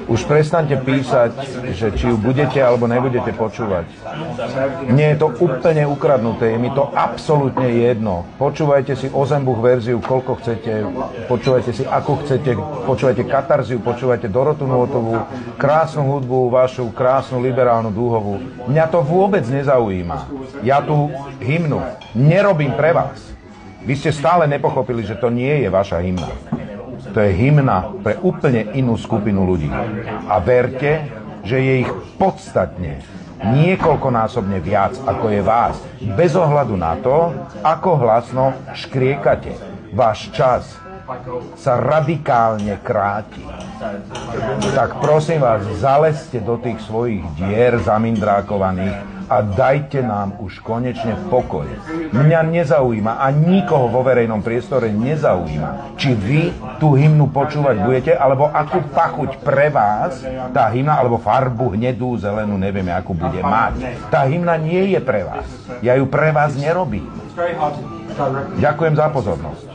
Už prestaňte písať, že či ju budete alebo nebudete počúvať. Nie je to úplne ukradnuté, je mi to absolútne jedno. Počúvajte si Ozembuch verziu, koľko chcete, počúvajte si, ako chcete, počúvajte Katarziu, počúvajte Dorotu Nôtovú, krásnu hudbu, vašu krásnu liberálnu dúhovú. Mňa to vôbec nezaujíma. Ja tú hymnu nerobím pre vás. Vy ste stále nepochopili, že to nie je vaša hymna. To je hymna pre úplne inú skupinu ľudí. A verte, že je ich podstatne niekoľkonásobne viac, ako je vás. Bez ohľadu na to, ako hlasno škriekate. Váš čas sa radikálne kráti. Tak prosím vás, zalezte do tých svojich dier zamindrákovaných a dajte nám už konečne pokoj. Mňa nezaujíma a nikoho vo verejnom priestore nezaujíma, či vy tú hymnu počúvať budete, alebo akú pachuť pre vás tá hymna, alebo farbu hnedú, zelenú, nevieme, akú bude mať. Tá hymna nie je pre vás. Ja ju pre vás nerobím. Ďakujem za pozornosť.